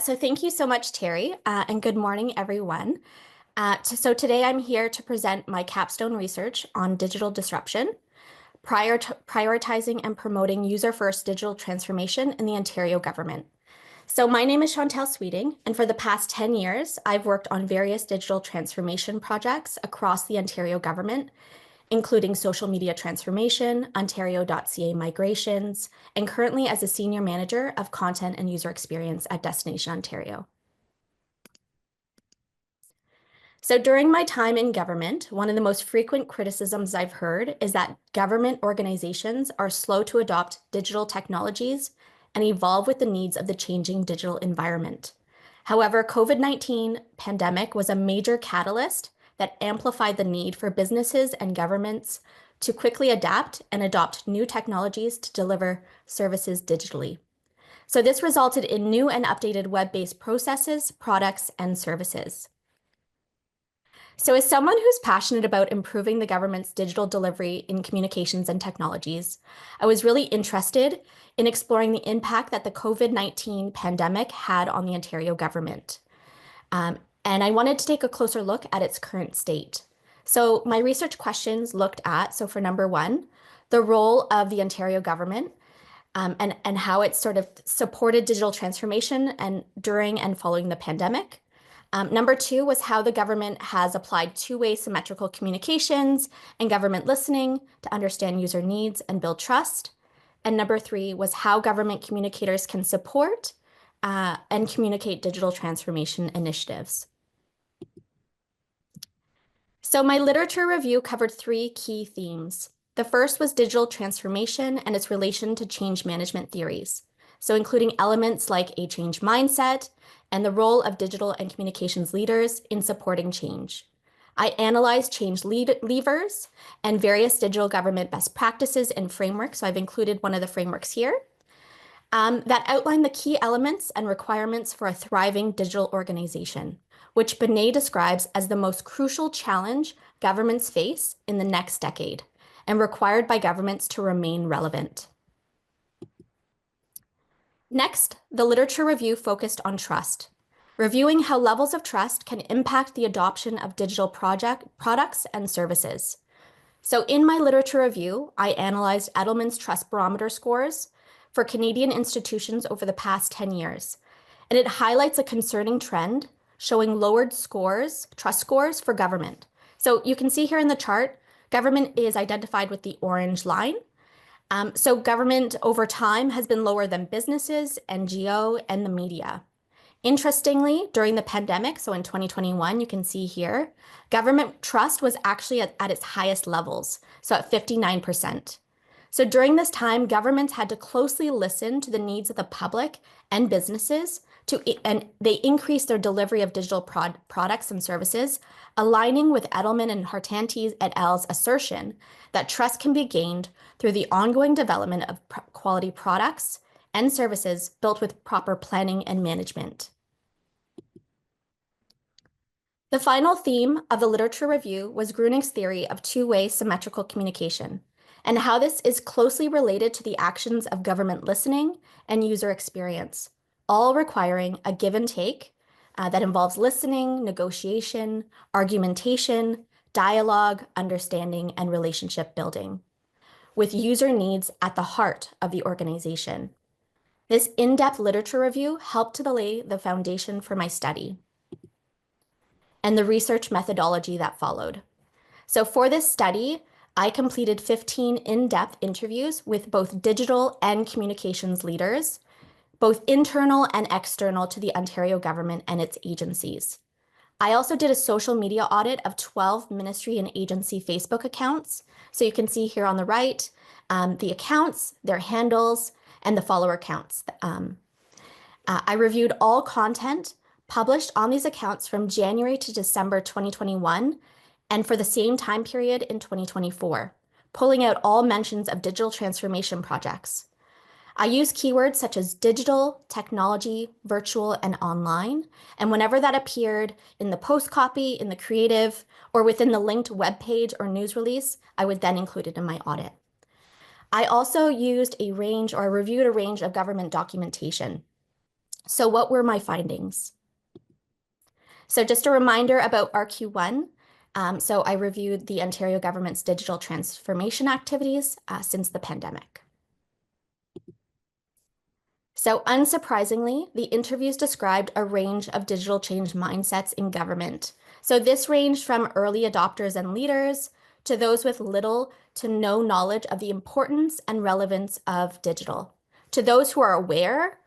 So thank you so much, Terry, and good morning, everyone. So today I'm here to present my capstone research on digital disruption, prioritizing and promoting user-first digital transformation in the Ontario government. So my name is Chantal, and for the past 10 years, I've worked on various digital transformation projects across the Ontario government, including social media transformation, Ontario.ca migrations, and currently as a senior manager of content and user experience at Destination Ontario. So during my time in government, one of the most frequent criticisms I've heard is that government organizations are slow to adopt digital technologies and evolve with the needs of the changing digital environment. However, COVID-19 pandemic was a major catalyst that amplified the need for businesses and governments to quickly adapt and adopt new technologies to deliver services digitally. So this resulted in new and updated web-based processes, products, and services. So as someone who's passionate about improving the government's digital delivery in communications and technologies, I was really interested in exploring the impact that the COVID-19 pandemic had on the Ontario government. And I wanted to take a closer look at its current state. So my research questions looked at, so for number one, the role of the Ontario government and how it sort of supported digital transformation and during and following the pandemic. Number two was how the government has applied two-way symmetrical communications and government listening to understand user needs and build trust. And number three was how government communicators can support and communicate digital transformation initiatives. So my literature review covered three key themes. The first was digital transformation and its relation to change management theories. So including elements like a change mindset and the role of digital and communications leaders in supporting change. I analyzed change levers and various digital government best practices and frameworks. So I've included one of the frameworks here that outline the key elements and requirements for a thriving digital organization, which Binet describes as the most crucial challenge governments face in the next decade and required by governments to remain relevant. Next, the literature review focused on trust, reviewing how levels of trust can impact the adoption of digital products and services. So in my literature review, I analyzed Edelman's Trust Barometer scores for Canadian institutions over the past 10 years, and it highlights a concerning trend showing lowered trust scores for government. So you can see here in the chart, government is identified with the orange line. So government over time has been lower than businesses, NGO, and the media. Interestingly, during the pandemic, so in 2021, you can see here, government trust was actually at its highest levels, so at 59%. So during this time, governments had to closely listen to the needs of the public and businesses and they increased their delivery of digital products and services, aligning with Edelman and Hartanti et al.'s assertion that trust can be gained through the ongoing development of quality products and services built with proper planning and management. The final theme of the literature review was Gruning's theory of two-way symmetrical communication and how this is closely related to the actions of government listening and user experience, all requiring a give and take that involves listening, negotiation, argumentation, dialogue, understanding, and relationship building, with user needs at the heart of the organization. This in-depth literature review helped to lay the foundation for my study and the research methodology that followed. So for this study, I completed 15 in-depth interviews with both digital and communications leaders, both internal and external to the Ontario government and its agencies. I also did a social media audit of 12 ministry and agency Facebook accounts. So you can see here on the right, the accounts, their handles, and the follower counts. I reviewed all content published on these accounts from January to December 2021, and for the same time period in 2024, pulling out all mentions of digital transformation projects. I use keywords such as digital, technology, virtual, and online, and whenever that appeared in the post copy, in the creative, or within the linked web page or news release, I would then include it in my audit. I also used reviewed a range of government documentation. So what were my findings? So just a reminder about RQ1. So I reviewed the Ontario government's digital transformation activities since the pandemic. So unsurprisingly, the interviews described a range of digital change mindsets in government. So this ranged from early adopters and leaders to those with little to no knowledge of the importance and relevance of digital, to those who are aware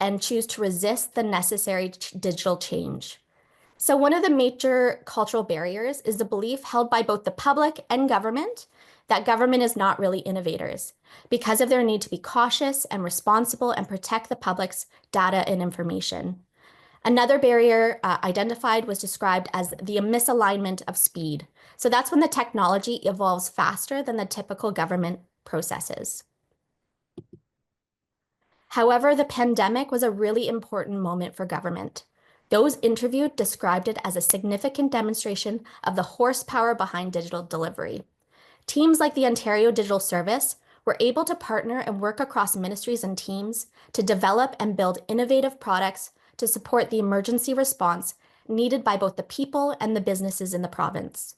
and choose to resist the necessary digital change. So one of the major cultural barriers is the belief held by both the public and government that government is not really innovators because of their need to be cautious and responsible and protect the public's data and information. Another barrier identified was described as the misalignment of speed. So that's when the technology evolves faster than the typical government processes. However, the pandemic was a really important moment for government. Those interviewed described it as a significant demonstration of the horsepower behind digital delivery. Teams like the Ontario Digital Service were able to partner and work across ministries and teams to develop and build innovative products to support the emergency response needed by both the people and the businesses in the province.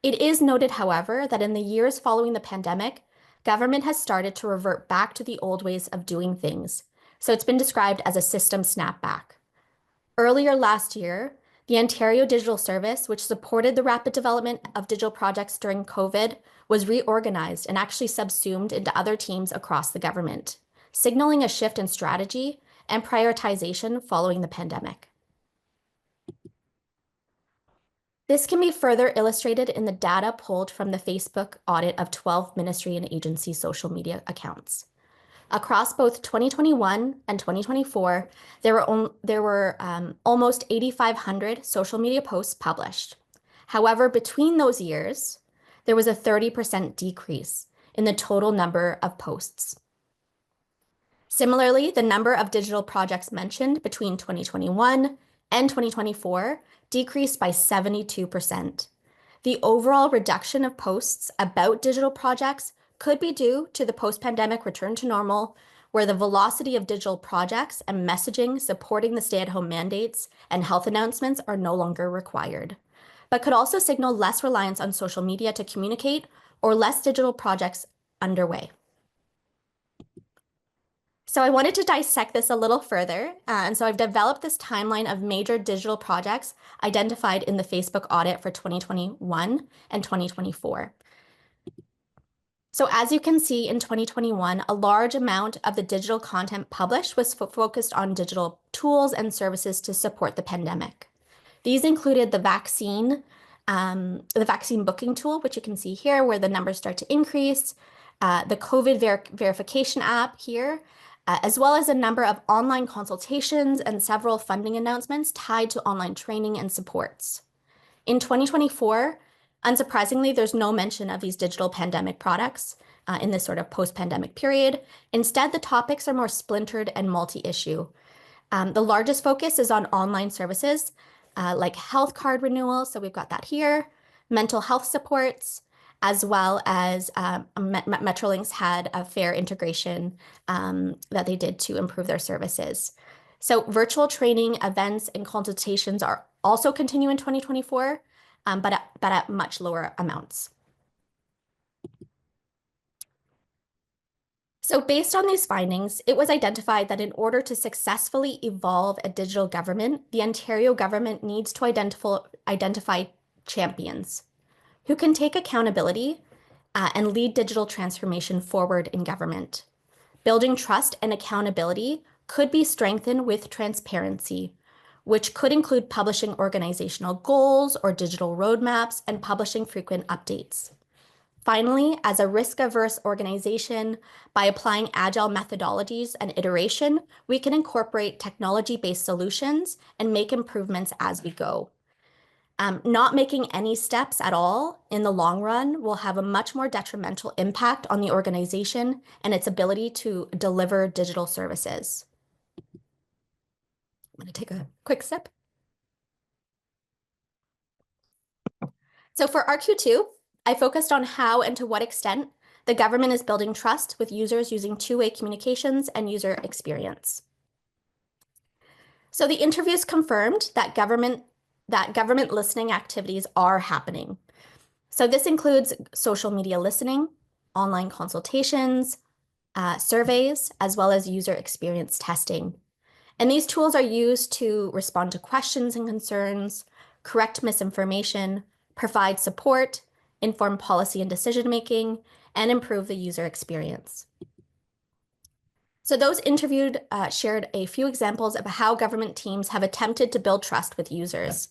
It is noted, however, that in the years following the pandemic, government has started to revert back to the old ways of doing things. So it's been described as a system snapback. Earlier last year, the Ontario Digital Service, which supported the rapid development of digital projects during COVID, was reorganized and actually subsumed into other teams across the government, signaling a shift in strategy and prioritization following the pandemic. This can be further illustrated in the data pulled from the Facebook audit of 12 ministry and agency social media accounts. Across both 2021 and 2024, there were almost 8,500 social media posts published. However, between those years, there was a 30% decrease in the total number of posts. Similarly, the number of digital projects mentioned between 2021 and 2024 decreased by 72%. The overall reduction of posts about digital projects could be due to the post-pandemic return to normal, where the velocity of digital projects and messaging supporting the stay-at-home mandates and health announcements are no longer required, but could also signal less reliance on social media to communicate or less digital projects underway. So I wanted to dissect this a little further, and so I've developed this timeline of major digital projects identified in the Facebook audit for 2021 and 2024. So as you can see, in 2021, a large amount of the digital content published was focused on digital tools and services to support the pandemic. These included the vaccine booking tool, which you can see here, where the numbers start to increase, the COVID verification app here, as well as a number of online consultations and several funding announcements tied to online training and supports. In 2024, unsurprisingly, there's no mention of these digital pandemic products in this sort of post-pandemic period. Instead, the topics are more splintered and multi-issue. The largest focus is on online services like health card renewal, so we've got that here, mental health supports, as well as Metrolinx had a fair integration that they did to improve their services. So virtual training, events, and consultations are also continue in 2024, but at much lower amounts. So based on these findings, it was identified that in order to successfully evolve a digital government, the Ontario government needs to identify champions who can take accountability and lead digital transformation forward in government. Building trust and accountability could be strengthened with transparency, which could include publishing organizational goals or digital roadmaps and publishing frequent updates. Finally, as a risk-averse organization, by applying agile methodologies and iteration, we can incorporate technology-based solutions and make improvements as we go. Not making any steps at all in the long run will have a much more detrimental impact on the organization and its ability to deliver digital services. I'm going to take a quick sip. So for RQ2, I focused on how and to what extent the government is building trust with users using two-way communications and user experience. So the interviews confirmed that government listening activities are happening. So this includes social media listening, online consultations, surveys, as well as user experience testing. And these tools are used to respond to questions and concerns, correct misinformation, provide support, inform policy and decision-making, and improve the user experience. So those interviewed shared a few examples of how government teams have attempted to build trust with users.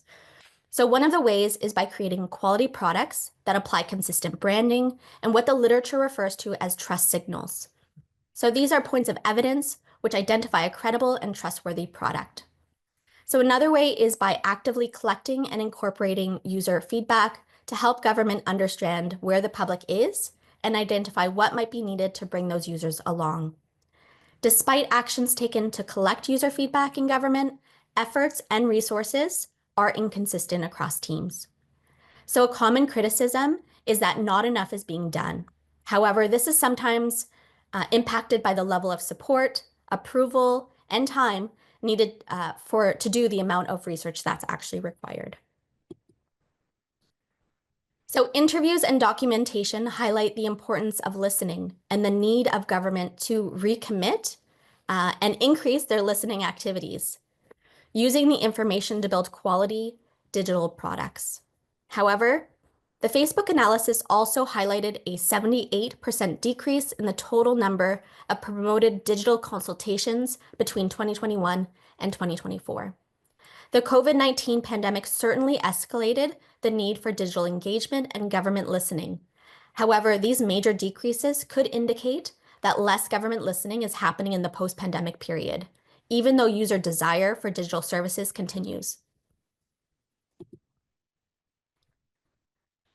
So one of the ways is by creating quality products that apply consistent branding and what the literature refers to as trust signals. So these are points of evidence which identify a credible and trustworthy product. So another way is by actively collecting and incorporating user feedback to help government understand where the public is and identify what might be needed to bring those users along. Despite actions taken to collect user feedback in government, efforts and resources are inconsistent across teams. So a common criticism is that not enough is being done. However, this is sometimes impacted by the level of support, approval, and time needed to do the amount of research that's actually required. So interviews and documentation highlight the importance of listening and the need of government to recommit and increase their listening activities, using the information to build quality digital products. However, the Facebook analysis also highlighted a 78% decrease in the total number of promoted digital consultations between 2021 and 2024. The COVID-19 pandemic certainly escalated the need for digital engagement and government listening. However, these major decreases could indicate that less government listening is happening in the post-pandemic period, even though user desire for digital services continues.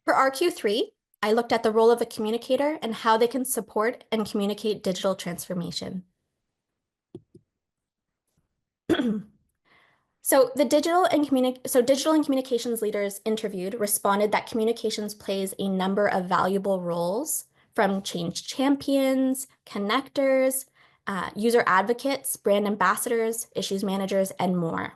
For RQ3, I looked at the role of a communicator and how they can support and communicate digital transformation. So digital and communications leaders interviewed responded that communications plays a number of valuable roles, from change champions, connectors, user advocates, brand ambassadors, issues managers, and more.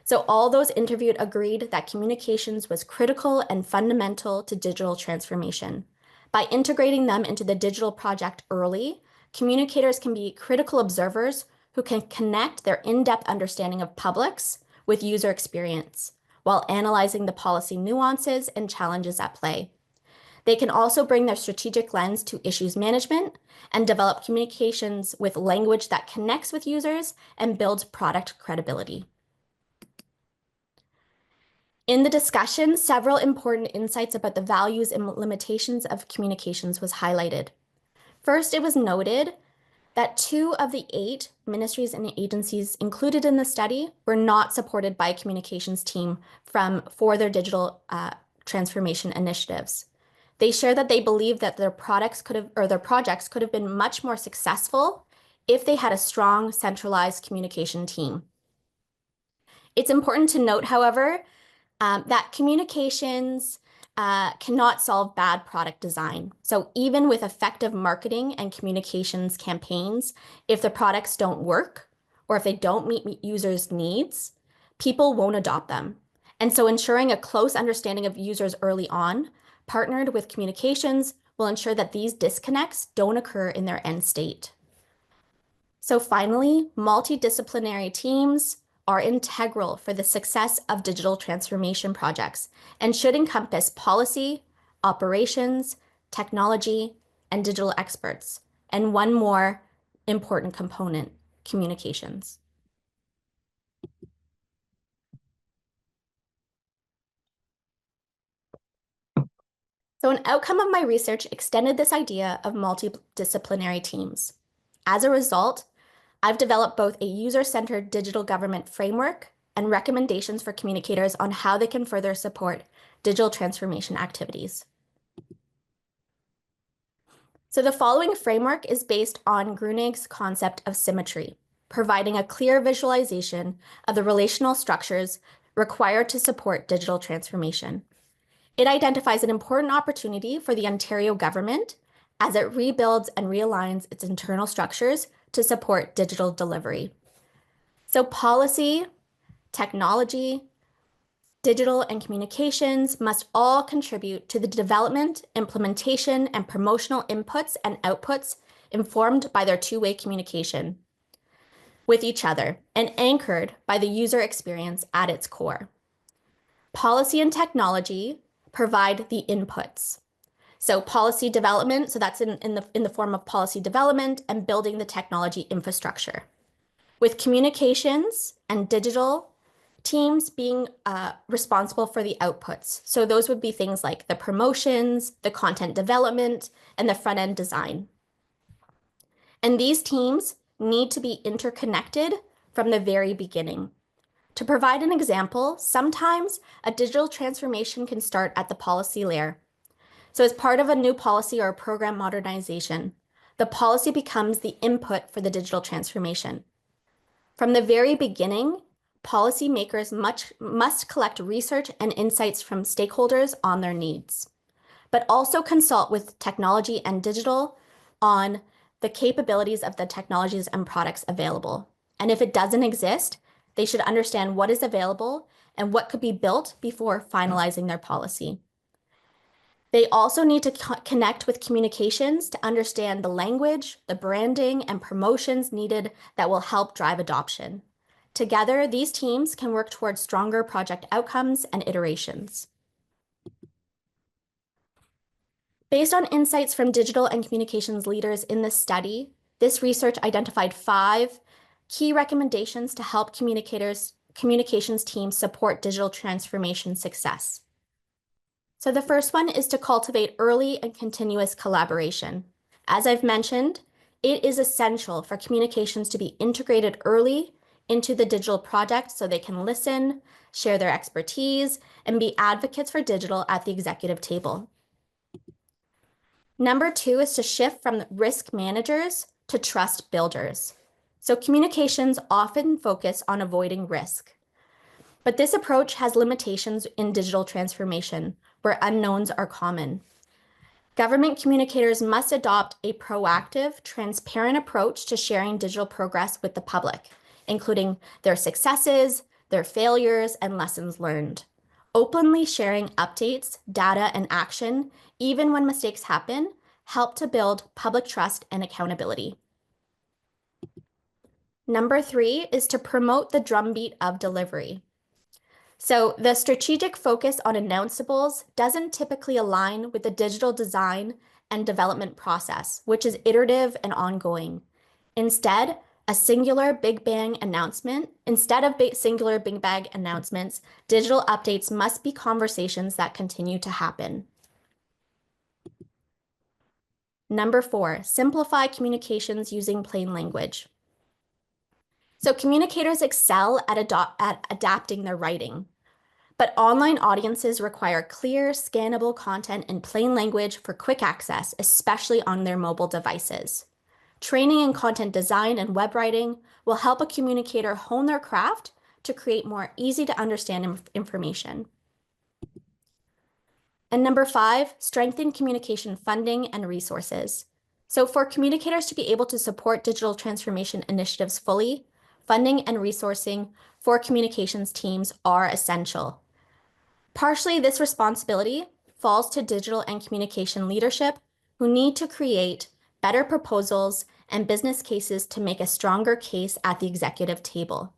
So all those interviewed agreed that communications was critical and fundamental to digital transformation. By integrating them into the digital project early, communicators can be critical observers who can connect their in-depth understanding of publics with user experience while analyzing the policy nuances and challenges at play. They can also bring their strategic lens to issues management and develop communications with language that connects with users and builds product credibility. In the discussion, several important insights about the values and limitations of communications was highlighted. First, it was noted that 2 of the 8 ministries and agencies included in the study were not supported by a communications team for their digital transformation initiatives. They share that they believe that their projects could have been much more successful if they had a strong centralized communication team. It's important to note, however, that communications cannot solve bad product design. So even with effective marketing and communications campaigns, if the products don't work or if they don't meet users' needs, people won't adopt them. And so ensuring a close understanding of users early on, partnered with communications, will ensure that these disconnects don't occur in their end state. So finally, multidisciplinary teams are integral for the success of digital transformation projects and should encompass policy, operations, technology, and digital experts. And one more important component, communications. So an outcome of my research extended this idea of multidisciplinary teams. As a result, I've developed both a user-centered digital government framework and recommendations for communicators on how they can further support digital transformation activities. So the following framework is based on Grunig's concept of symmetry, providing a clear visualization of the relational structures required to support digital transformation. It identifies an important opportunity for the Ontario government as it rebuilds and realigns its internal structures to support digital delivery. So policy, technology, digital, and communications must all contribute to the development, implementation, and promotional inputs and outputs informed by their two-way communication with each other and anchored by the user experience at its core. Policy and technology provide the inputs. So policy development, so that's in the form of policy development and building the technology infrastructure. With communications and digital teams being responsible for the outputs. So those would be things like the promotions, the content development, and the front-end design. And these teams need to be interconnected from the very beginning. To provide an example, sometimes a digital transformation can start at the policy layer. So as part of a new policy or a program modernization, the policy becomes the input for the digital transformation. From the very beginning, policymakers must collect research and insights from stakeholders on their needs, but also consult with technology and digital on the capabilities of the technologies and products available. And if it doesn't exist, they should understand what is available and what could be built before finalizing their policy. They also need to connect with communications to understand the language, the branding, and promotions needed that will help drive adoption. Together, these teams can work towards stronger project outcomes and iterations. Based on insights from digital and communications leaders in this study, this research identified 5 key recommendations to help communications teams support digital transformation success. So the first one is to cultivate early and continuous collaboration. As I've mentioned, it is essential for communications to be integrated early into the digital project so they can listen, share their expertise, and be advocates for digital at the executive table. Number 2 is to shift from risk managers to trust builders. So communications often focus on avoiding risk. But this approach has limitations in digital transformation, where unknowns are common. Government communicators must adopt a proactive, transparent approach to sharing digital progress with the public, including their successes, their failures, and lessons learned. Openly sharing updates, data, and action, even when mistakes happen, help to build public trust and accountability. Number 3 is to promote the drumbeat of delivery. So the strategic focus on announceables doesn't typically align with the digital design and development process, which is iterative and ongoing. Instead of singular big bang announcements, digital updates must be conversations that continue to happen. Number 4, simplify communications using plain language. So communicators excel at adapting their writing, but online audiences require clear, scannable content in plain language for quick access, especially on their mobile devices. Training in content design and web writing will help a communicator hone their craft to create more easy to understand information. And number 5, strengthen communication funding and resources. So for communicators to be able to support digital transformation initiatives fully, funding and resourcing for communications teams are essential. Partially, this responsibility falls to digital and communication leadership, who need to create better proposals and business cases to make a stronger case at the executive table.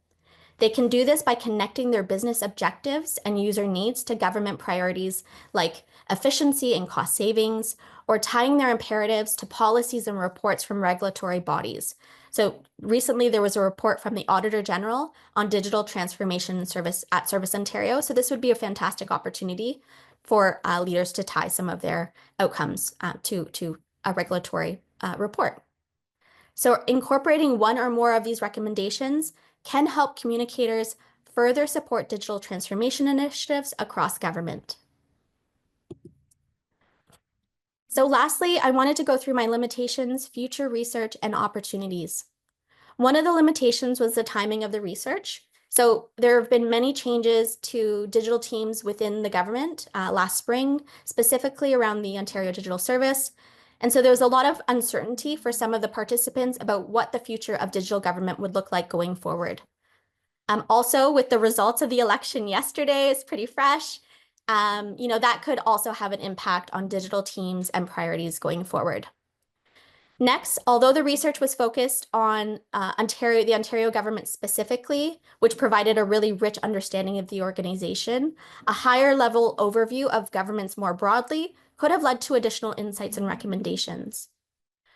They can do this by connecting their business objectives and user needs to government priorities like efficiency and cost savings, or tying their imperatives to policies and reports from regulatory bodies. So recently there was a report from the Auditor General on digital transformation service at Service Ontario. So this would be a fantastic opportunity for leaders to tie some of their outcomes to a regulatory report. So incorporating one or more of these recommendations can help communicators further support digital transformation initiatives across government. So lastly, I wanted to go through my limitations, future research, and opportunities. One of the limitations was the timing of the research. So there have been many changes to digital teams within the government last spring, specifically around the Ontario Digital Service. And so there was a lot of uncertainty for some of the participants about what the future of digital government would look like going forward. Also, with the results of the election yesterday, it's pretty fresh. That could also have an impact on digital teams and priorities going forward. Next, although the research was focused on the Ontario government specifically, which provided a really rich understanding of the organization, a higher level overview of governments more broadly could have led to additional insights and recommendations.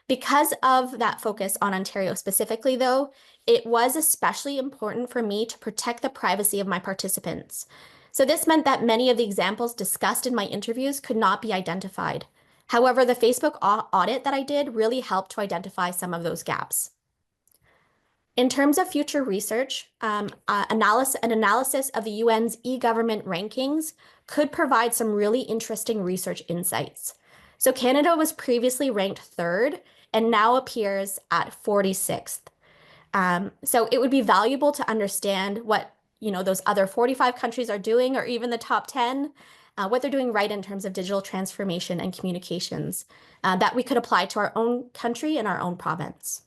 Because of that focus on Ontario specifically, though, it was especially important for me to protect the privacy of my participants. So this meant that many of the examples discussed in my interviews could not be identified. However, the Facebook audit that I did really helped to identify some of those gaps. In terms of future research, an analysis of the UN's e-government rankings could provide some really interesting research insights. So Canada was previously ranked 3rd and now appears at 46th. So it would be valuable to understand what those other 45 countries are doing, or even the top 10, what they're doing right in terms of digital transformation and communications that we could apply to our own country and our own province.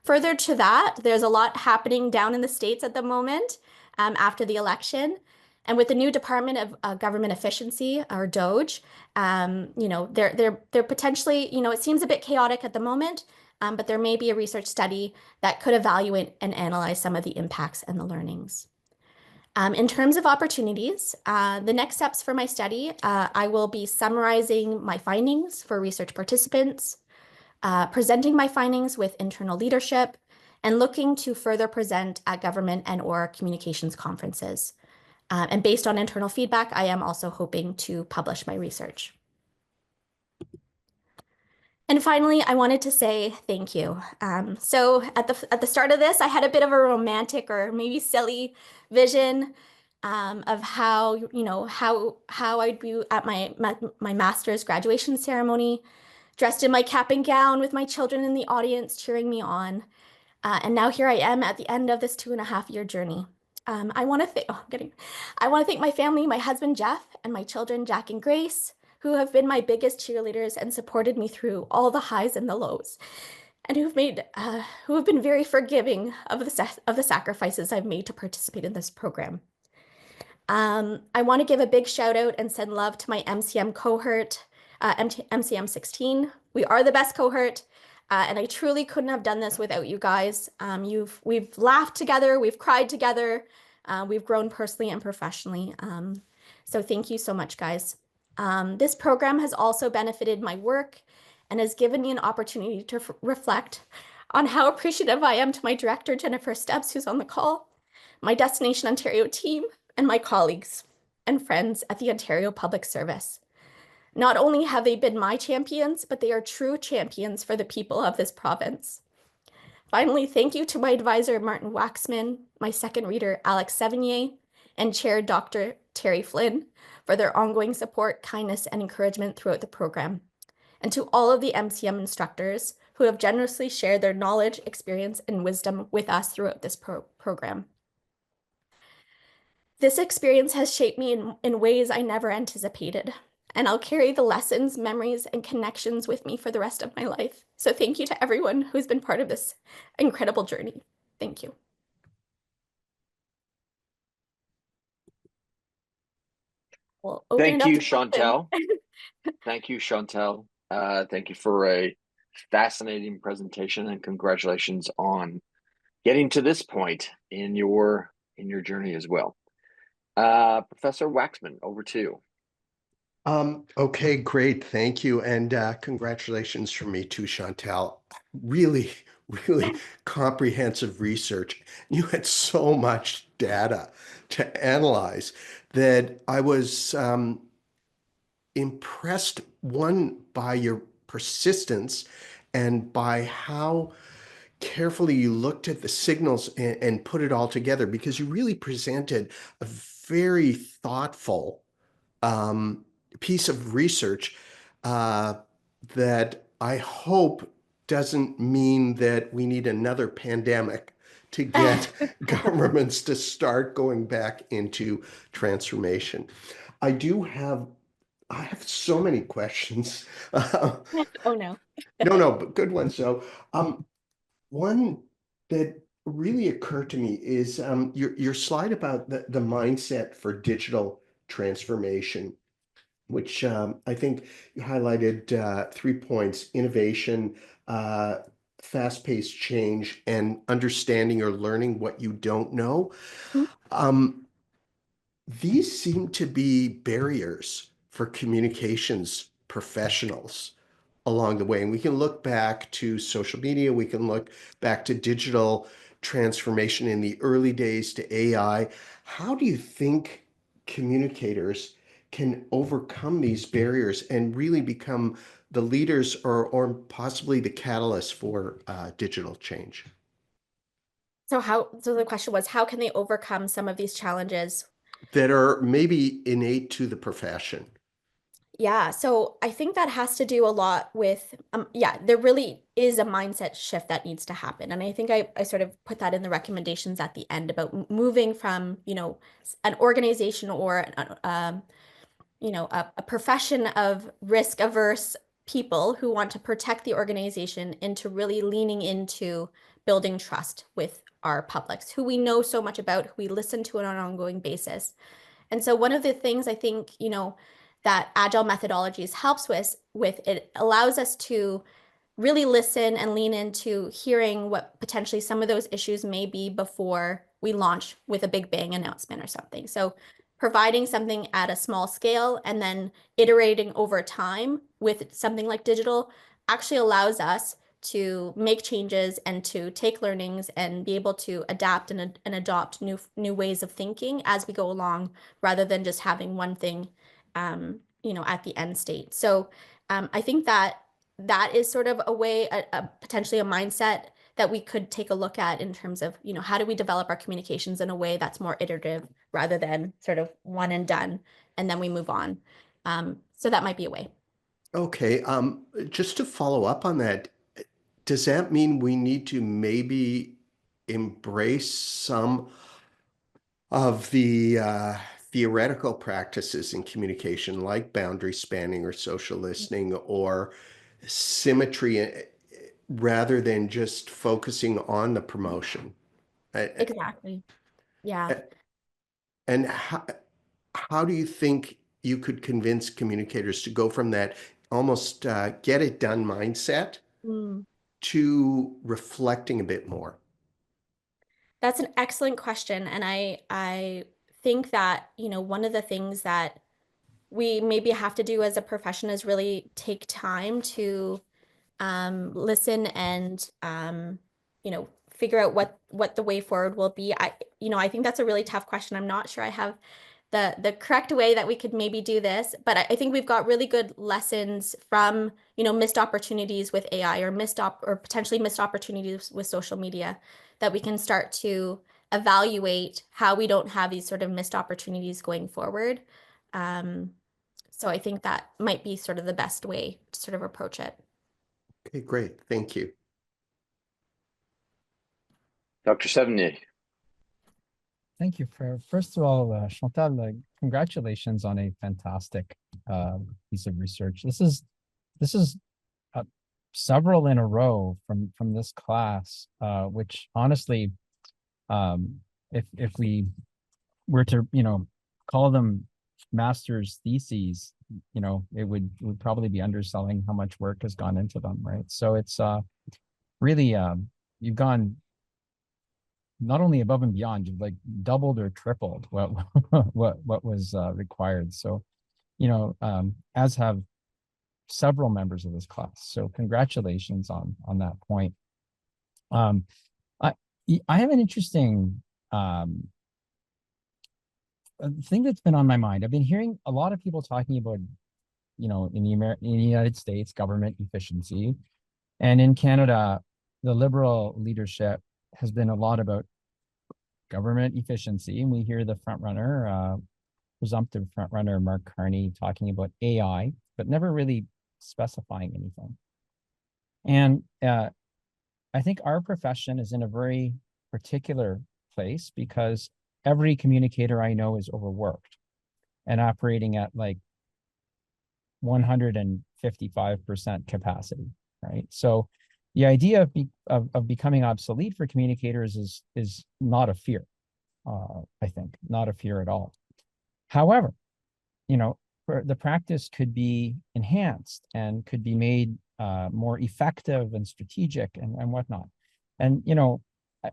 Further to that, there's a lot happening down in the States at the moment after the election. And with the new Department of Government Efficiency, or DOGE, they're potentially, it seems a bit chaotic at the moment, but there may be a research study that could evaluate and analyze some of the impacts and the learnings. In terms of opportunities, the next steps for my study, I will be summarizing my findings for research participants, presenting my findings with internal leadership, and looking to further present at government and/or communications conferences. And based on internal feedback, I am also hoping to publish my research. And finally, I wanted to say thank you. So at the start of this, I had a bit of a romantic or maybe silly vision of how I'd be at my master's graduation ceremony, dressed in my cap and gown with my children in the audience cheering me on. And now here I am at the end of this 2.5-year journey. I want to thank my family, my husband, Jeff, and my children, Jack and Grace, who have been my biggest cheerleaders and supported me through all the highs and the lows, and who have been very forgiving of the sacrifices I've made to participate in this program. I want to give a big shout out and send love to my MCM cohort, MCM 16. We are the best cohort, and I truly couldn't have done this without you guys. We've laughed together, we've cried together, we've grown personally and professionally. So thank you so much, guys. This program has also benefited my work and has given me an opportunity to reflect on how appreciative I am to my director, Jennifer Stubbs, who's on the call, my Destination Ontario team, and my colleagues and friends at the Ontario Public Service. Not only have they been my champions, but they are true champions for the people of this province. Finally, thank you to my advisor, Martin Waxman, my second reader, Alex Sévigny, and Chair Dr. Terry Flynn for their ongoing support, kindness, and encouragement throughout the program. And to all of the MCM instructors who have generously shared their knowledge, experience, and wisdom with us throughout this program. This experience has shaped me in ways I never anticipated, and I'll carry the lessons, memories, and connections with me for the rest of my life. So thank you to everyone who's been part of this incredible journey. Thank you. We'll open Thank it up you, to Chantal. Thank you, Chantal. Thank you for a fascinating presentation, and congratulations on getting to this point in your journey as well. Professor Waxman, over to you. Okay, great. Thank you. And congratulations from me too, Chantal. Really, really comprehensive research. You had so much data to analyze that I was impressed, one, by your persistence and by how carefully you looked at the signals and put it all together, because you really presented a very thoughtful piece of research that I hope doesn't mean that we need another pandemic to get governments to start going back into transformation. I have so many questions. Oh, no. No, but good ones. So one that really occurred to me is your slide about the mindset for digital transformation, which I think you highlighted 3 points: innovation, uh, fast-paced change, and understanding or learning what you don't know. Mhm. Um, these seem to be barriers for communications professionals along the way. And we can look back to social media, we can look back to digital transformation in the early days to AI. How do you think communicators can overcome these barriers and really become the leaders or possibly the catalyst for digital change? So the question was, how can they overcome some of these challenges? That are maybe innate to the profession. Yeah, so I think that has to do a lot with, yeah, there really is a mindset shift that needs to happen. And I think I sort of put that in the recommendations at the end about moving from, an organization or a profession of risk averse people who want to protect the organization into really leaning into building trust with our publics, who we know so much about, who we listen to on an ongoing basis. And so one of the things I think, that agile methodologies helps with it allows us to really listen and lean into hearing what potentially some of those issues may be before we launch with a big bang announcement or something. So providing something at a small scale and then iterating over time with something like digital actually allows us to make changes and to take learnings and be able to adapt and adopt new ways of thinking as we go along, rather than just having one thing, at the end state. So I think that is sort of a way, potentially a mindset that we could take a look at in terms of, how do we develop our communications in a way that's more iterative rather than sort of one and done, and then we move on. So that might be a way. Okay, just to follow up on that, does that mean we need to maybe embrace some of the theoretical practices in communication, like boundary spanning or social listening or symmetry, rather than just focusing on the promotion? A- Exactly. Yeah. a- And how do you think you could convince communicators to go from that almost get it done mindset Mm. to reflecting a bit more? That's an excellent question. And I think that, one of the things that we maybe have to do as a profession is really take time to listen and figure out what the way forward will be. I think that's a really tough question. I'm not sure I have the correct way that we could maybe do this, but I think we've got really good lessons from missed opportunities with AI, or or potentially missed opportunities with social media, that we can start to evaluate how we don't have these sort of missed opportunities going forward. Um, so I think that might be sort of the best way to sort of approach it. Okay, great. Thank you. Dr. Sévigny. Thank you. First of all, Chantal, congratulations on a fantastic piece of research. This is uh, several in a row from this class, which honestly, if we were to call them master's theses, it would probably be underselling how much work has gone into them, right? So it's really you've gone not only above and beyond, you've like doubled or tripled what what was required. So, as have several members of this class. So congratulations on that point. Um, I I have an interesting thing that's been on my mind. I've been hearing a lot of people talking about, in the United States, government efficiency, and in Canada, the Liberal leadership has been a lot about government efficiency. And we hear the front runner, presumptive front runner, Mark Carney, talking about AI, but never really specifying anything. And I think our profession is in a very particular place because every communicator I know is overworked and operating at like 155% capacity, right? So the idea of becoming obsolete for communicators is not a fear. I think not a fear at all. However, you know, the practice could be enhanced and could be made more effective and strategic and whatnot. And, you know,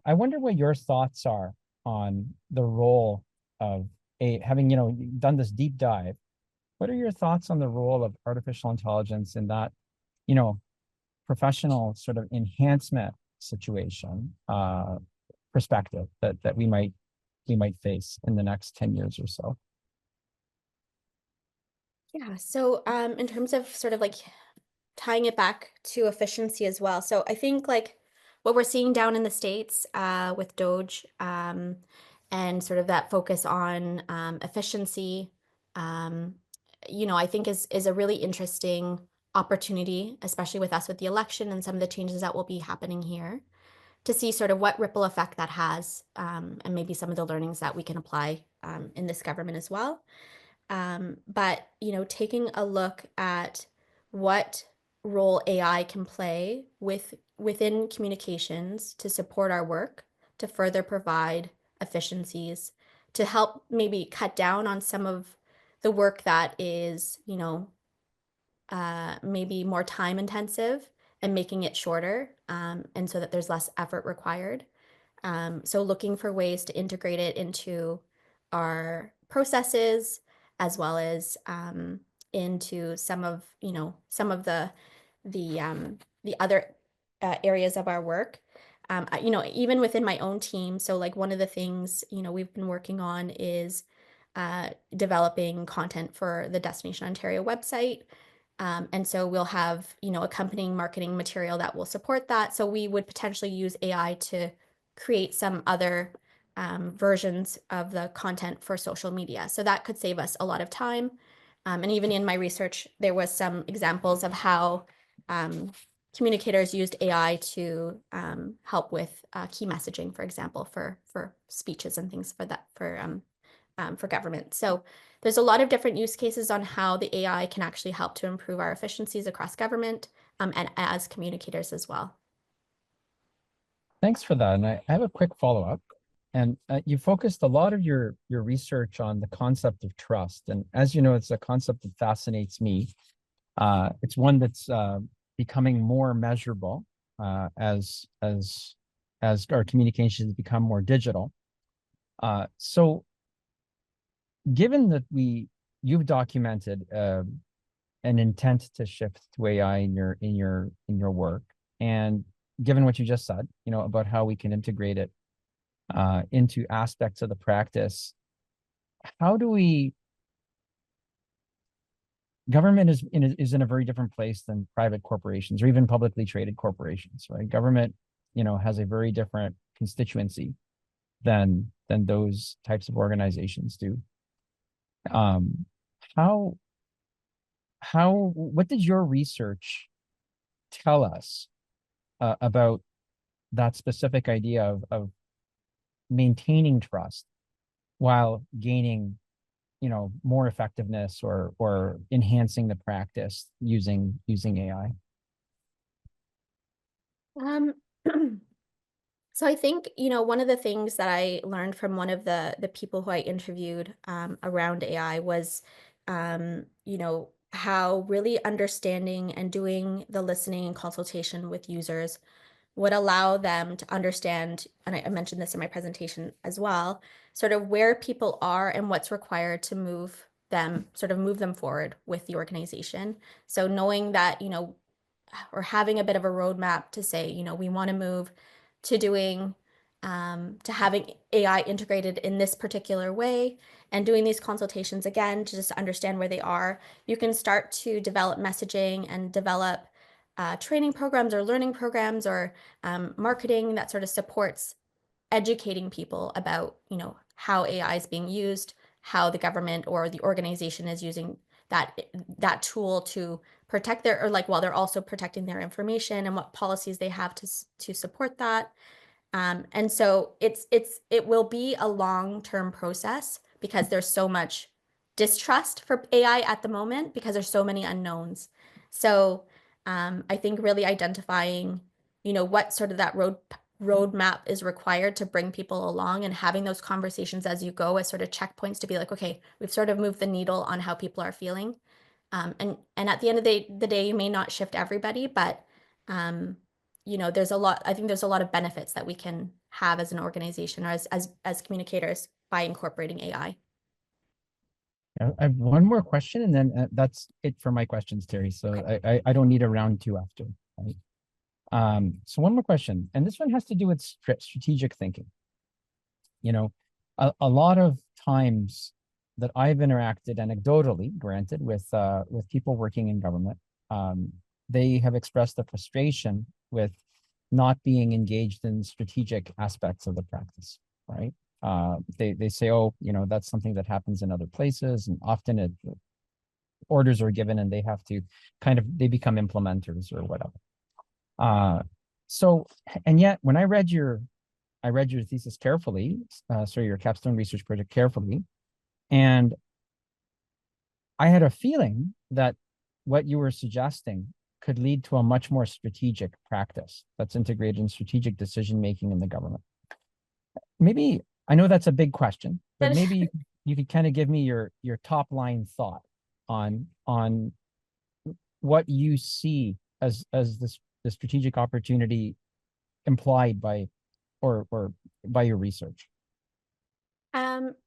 I wonder what your thoughts are on the role of having, you know, done this deep dive. What are your thoughts on the role of artificial intelligence in that, you know, professional sort of enhancement situation perspective that we might face in the next 10 years or so? Yeah, so in terms of sort of like tying it back to efficiency as well. So I think like what we're seeing down in the States with Doge and sort of that focus on efficiency, you know, I think is a really interesting opportunity, especially with us with the election and some of the changes that will be happening here, to see sort of what ripple effect that has and maybe some of the learnings that we can apply in this government as well. But, you know, taking a look at what role AI can play within communications to support our work, to further provide efficiencies, to help maybe cut down on some of the work that is, you know, maybe more time intensive and making it shorter, and so that there's less effort required. So looking for ways to integrate it into our processes as well as into some of, you know, some of the other areas of our work. You know, even within my own team. So like one of the things, you know, we've been working on is developing content for the Destination Ontario website. And so we'll have, you know, accompanying marketing material that will support that. So we would potentially use AI to create some other versions of the content for social media. So that could save us a lot of time. And even in my research, there was some examples of how communicators used AI to help with key messaging, for example, for speeches and things for that for government. So there's a lot of different use cases on how the AI can actually help to improve our efficiencies across government and as communicators as well. Thanks for that. And I have a quick follow-up. And you focused a lot of your research on the concept of trust. And as you know, it's a concept that fascinates me. It's one that's becoming more measurable as our communications become more digital. So given that you've documented an intent to shift to AI in your work, and given what you just said, you know, about how we can integrate it into aspects of the practice, how do we? Government is in a very different place than private corporations or even publicly traded corporations, right? Government, you know, has a very different constituency than those types of organizations do. What did your research tell us about that specific idea of maintaining trust while gaining, you know, more effectiveness or enhancing the practice using AI? So I think, you know, one of the things that I learned from one of the people who I interviewed around AI was, you know, how really understanding and doing the listening and consultation with users would allow them to understand, and I mentioned this in my presentation as well, sort of where people are and what's required to move them forward with the organization. So knowing that, you know, or having a bit of a roadmap to say, you know, we want to move to doing, to having AI integrated in this particular way and doing these consultations again to just understand where they are. You can start to develop messaging and develop training programs or learning programs or marketing that sort of supports educating people about, you know, how AI is being used, how the government or the organization is using that tool to protect their, or like while they're also protecting their information, and what policies they have to support that. And so it will be a long-term process because there's so much distrust for AI at the moment because there's so many unknowns. So I think really identifying what sort of that roadmap is required to bring people along, and having those conversations as you go as sort of checkpoints to be like, okay, we've sort of moved the needle on how people are feeling. And at the end of the day, you may not shift everybody, but there's a lot. I think there's a lot of benefits that we can have as an organization or as communicators by incorporating AI. I have one more question, and then that's it for my questions, Terry. So Okay. I don't need a round two after. Right? So one more question, and this one has to do with strategic thinking. A lot of times that I've interacted anecdotally, granted, with people working in government, they have expressed a frustration with not being engaged in strategic aspects of the practice, right? They say, oh, that's something that happens in other places, and often orders are given and they have to they become implementers or whatever. So, and yet when I read your thesis carefully, your capstone research project carefully, and I had a feeling that what you were suggesting could lead to a much more strategic practice that's integrated in strategic decision-making in the government. Maybe, I know that's a big question, but maybe you could kind of give me your top line thought on what you see as the strategic opportunity implied by or by your research.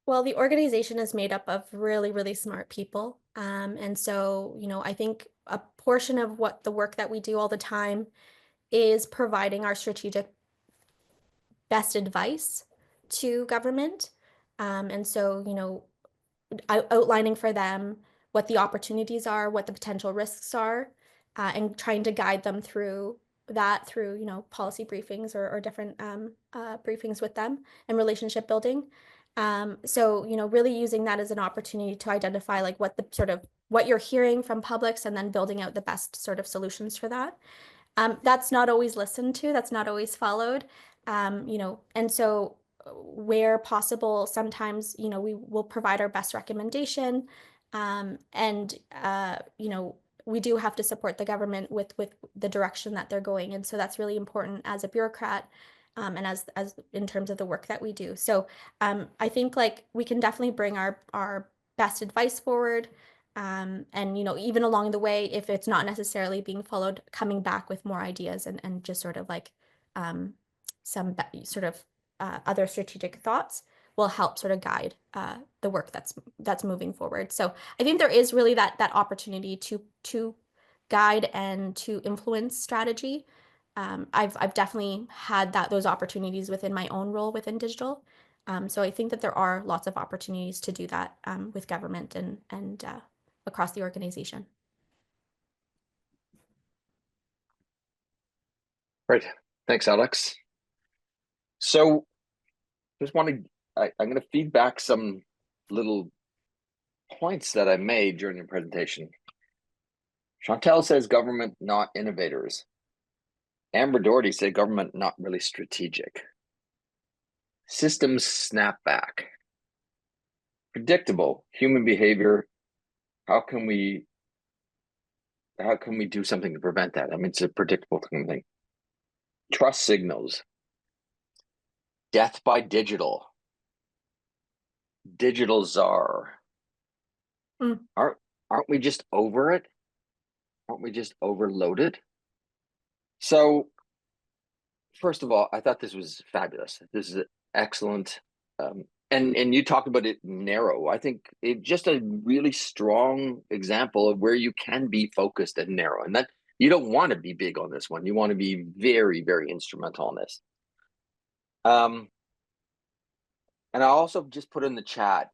Well, the organization is made up of really, really smart people. And so, I think a portion of what the work that we do all the time is providing our strategic best advice to government. And so, outlining for them what the opportunities are, what the potential risks are, and trying to guide them through that through, policy briefings or different briefings with them and relationship building. So, really using that as an opportunity to identify like what you're hearing from publics and then building out the best sort of solutions for that. That's not always listened to, that's not always followed. And so where possible, sometimes, we will provide our best recommendation. And we do have to support the government with the direction that they're going. And so that's really important as a bureaucrat, and as in terms of the work that we do. So I think like we can definitely bring our best advice forward. And even along the way, if it's not necessarily being followed, coming back with more ideas and just sort of like some sort of other strategic thoughts will help sort of guide the work that's moving forward. So I think there is really that opportunity to guide and to influence strategy. I've definitely had those opportunities within my own role within digital. So I think that there are lots of opportunities to do that with government and across the organization. Great. Thanks, Alex. So just I'm going to feed back some little points that I made during the presentation. Chantal says government, not innovators. Amber Doherty said government, not really strategic. Systems snap back. Predictable human behavior. How can we do something to prevent that? I mean, it's a predictable thing. Trust signals. Death by digital. Digital czar. Aren't we just over it? Aren't we just overloaded? So, first of all, I thought this was fabulous. This is excellent. And you talked about it narrow. I think it's just a really strong example of where you can be focused and narrow. And that you don't want to be big on this one. You want to be very, very instrumental on this. And I also just put in the chat,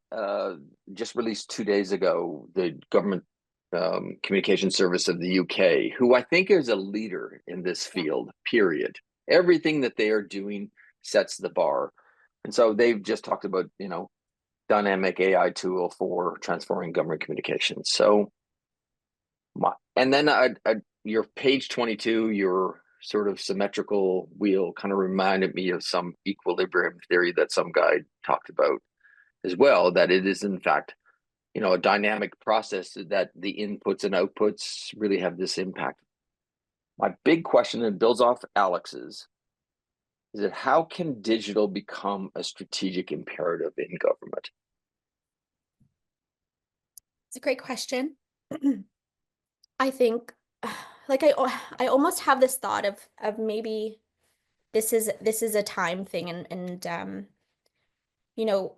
just released 2 days ago, the government communication service of the UK, who I think is a leader in this field, period. Everything that they are doing sets the bar. And so they've just talked about, dynamic AI tool for transforming government communications. So, and then your page 22, your sort of symmetrical wheel kind of reminded me of some equilibrium theory that some guy talked about as well, that it is in fact, a dynamic process that the inputs and outputs really have this impact. My big question, and builds off Alex's, is that how can digital become a strategic imperative in government? It's a great question. I think, like I almost have this thought of maybe this is a time thing, and you know,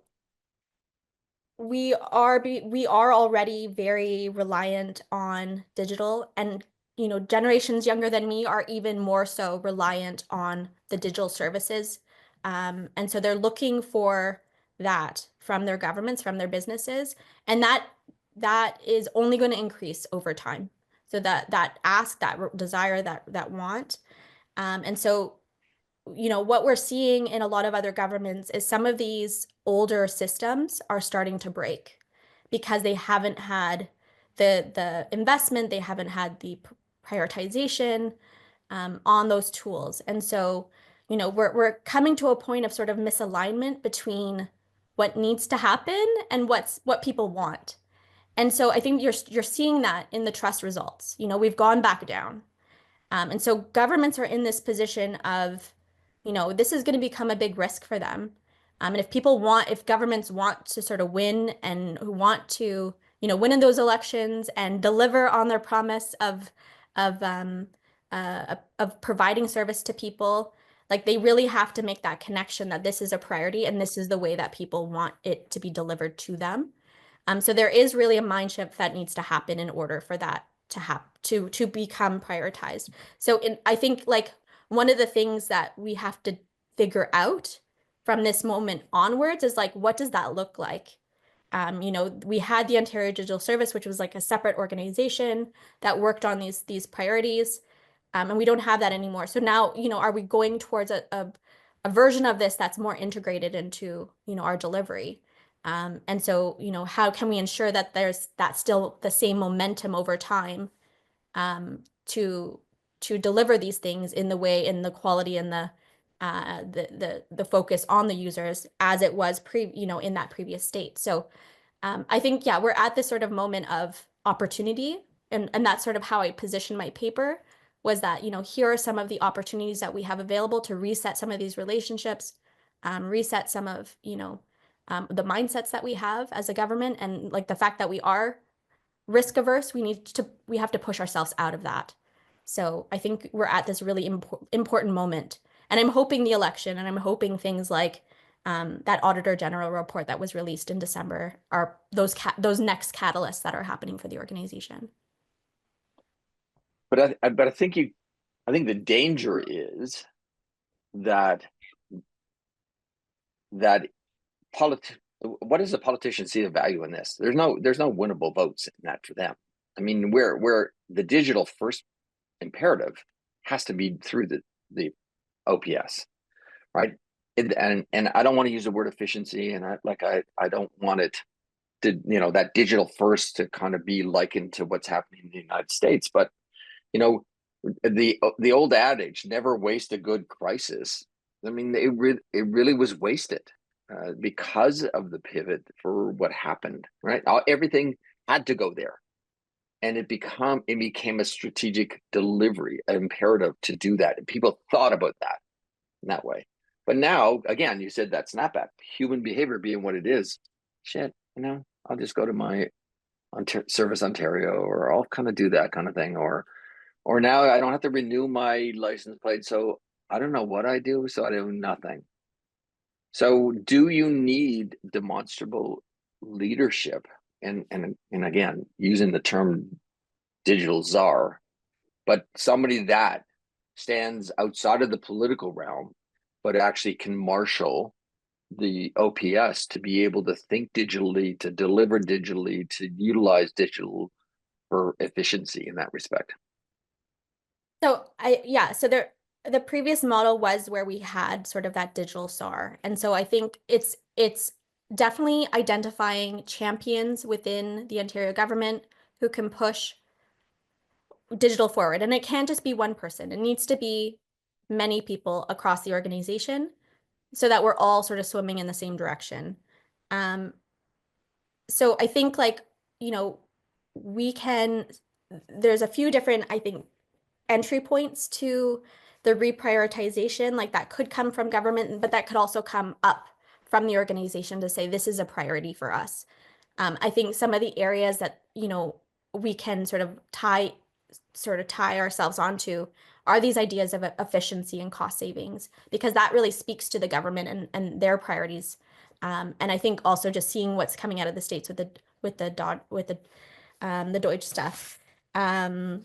we are already very reliant on digital, and generations younger than me are even more so reliant on the digital services, and so they're looking for that from their governments, from their businesses, and that is only going to increase over time. So that ask, that desire, that want, and so what we're seeing in a lot of other governments is some of these older systems are starting to break because they haven't had the investment, they haven't had the prioritization on those tools. And so, we're coming to a point of sort of misalignment between what needs to happen and what people want. And so I think you're seeing that in the trust results. We've gone back down. And so governments are in this position of, this is going to become a big risk for them. And if governments want to sort of win and who want to, win in those elections and deliver on their promise of providing service to people, like they really have to make that connection that this is a priority and this is the way that people want it to be delivered to them. So there is really a mind shift that needs to happen in order for that to become prioritized. So I think like one of the things that we have to figure out from this moment onwards is like, what does that look like? We had the Ontario Digital Service, which was like a separate organization that worked on these priorities, and we don't have that anymore. So now, are we going towards a version of this that's more integrated into, our delivery? And so, how can we ensure that that's still the same momentum over time to deliver these things in the quality and the focus on the users as it was in that previous state. So I think, yeah, we're at this sort of moment of opportunity, and that's sort of how I positioned my paper, was that, here are some of the opportunities that we have available to reset some of these relationships, reset some of, the mindsets that we have as a government, and like the fact that we are risk averse, we have to push ourselves out of that. So I think we're at this really important moment, and I'm hoping the election, and I'm hoping things like that Auditor General report that was released in December are those next catalysts that are happening for the organization. But I think the danger is that what does a politician see the value in this? There's no winnable votes in that for them. I mean, where the digital first imperative has to be through the OPS, right? And I don't want to use the word efficiency, and I don't want it to, that digital first to kind of be likened to what's happening in the United States. But the old adage, never waste a good crisis. I mean, it really was wasted because of the pivot for what happened, right? Everything had to go there, and it became a strategic delivery, an imperative to do that, and people thought about that in that way. But now, again, you said that snapback, human behavior being what it is. Shit, I'll just go to my Service Ontario, or I'll kind of do that kind of thing, or now I don't have to renew my license plate, so I don't know what I do, so I do nothing. So do you need demonstrable leadership? And again, using the term digital czar, but somebody that stands outside of the political realm, but actually can marshal the OPS to be able to think digitally, to deliver digitally, to utilize digital for efficiency in that respect. So the previous model was where we had sort of that digital SAR. And so I think it's definitely identifying champions within the Ontario government who can push digital forward. And it can't just be one person. It needs to be many people across the organization so that we're all sort of swimming in the same direction. So I think there's a few different, I think, entry points to the reprioritization, like that could come from government, but that could also come up from the organization to say, this is a priority for us. I think some of the areas that, we can sort of tie ourselves onto are these ideas of efficiency and cost savings, because that really speaks to the government and their priorities. And I think also just seeing what's coming out of the States with the Deutsche stuff. I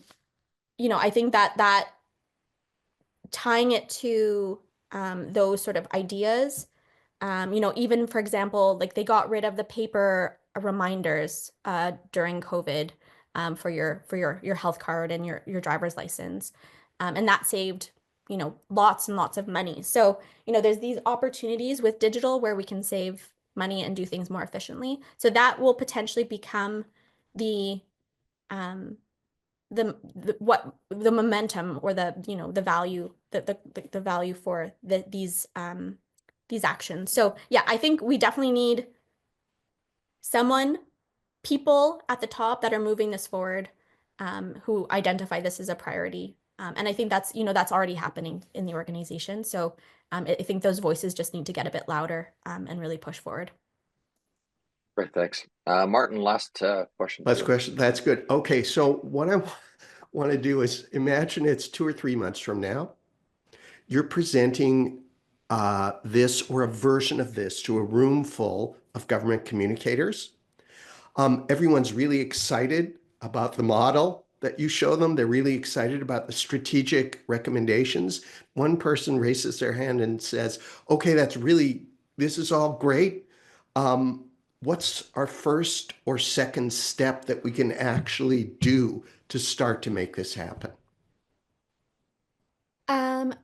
think that tying it to those sort of ideas, even for example, like they got rid of the paper reminders during COVID for your health card and your driver's license, and that saved lots and lots of money. So there's these opportunities with digital where we can save money and do things more efficiently. So that will potentially become the momentum or the value the value for these actions. So yeah, I think we definitely need people at the top that are moving this forward, who identify this as a priority. And I think that's already happening in the organization. So I think those voices just need to get a bit louder and really push forward. Great, thanks. Martin, last question. Last question. That's good. Okay, so what I want to do is imagine it's 2 or 3 months from now. You're presenting this or a version of this to a room full of government communicators. Everyone's really excited about the model that you show them. They're really excited about the strategic recommendations. One person raises their hand and says, okay, this is all great. What's our first or second step that we can actually do to start to make this happen?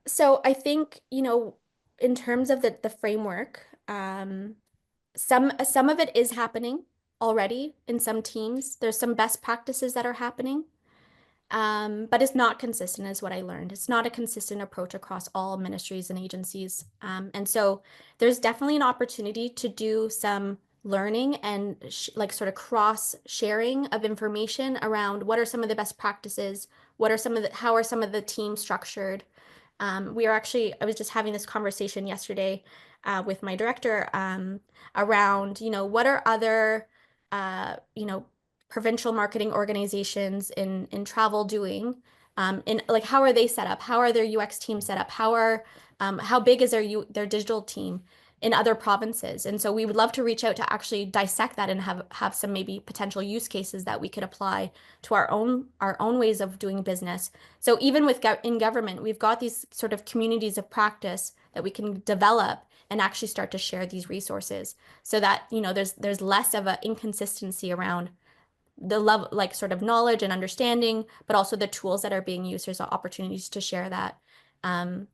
So I think, in terms of the framework, some of it is happening already in some teams. There's some best practices that are happening, but it's not consistent, is what I learned. It's not a consistent approach across all ministries and agencies. And so there's definitely an opportunity to do some learning and sort of cross sharing of information around what are some of the best practices, how are some of the teams structured. I was just having this conversation yesterday with my director around, what are other, provincial marketing organizations in travel doing, how are they set up? How are their UX teams set up? How big is their digital team in other provinces? And so we would love to reach out to actually dissect that and have some maybe potential use cases that we could apply to our own ways of doing business. So even in government, we've got these sort of communities of practice that we can develop and actually start to share these resources, so that there's less of an inconsistency around the level, sort of knowledge and understanding, but also the tools that are being used. There's opportunities to share that. And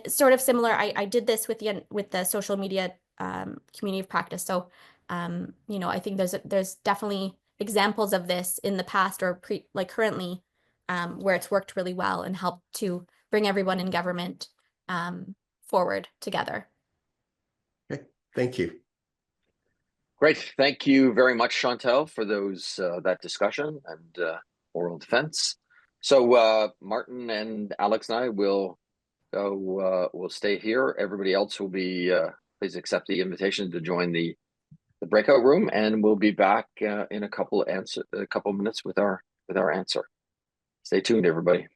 sort of similar, I did this with the social media community of practice. So, I think there's definitely examples of this in the past or currently, where it's worked really well and helped to bring everyone in government forward together. Okay, thank you. Great. Thank you very much, Chantal, for that discussion and oral defense. So Martin and Alex and I will stay here. Everybody else will be, please accept the invitation to join the breakout room, and we'll be back in a couple minutes with our answer. Stay tuned, everybody.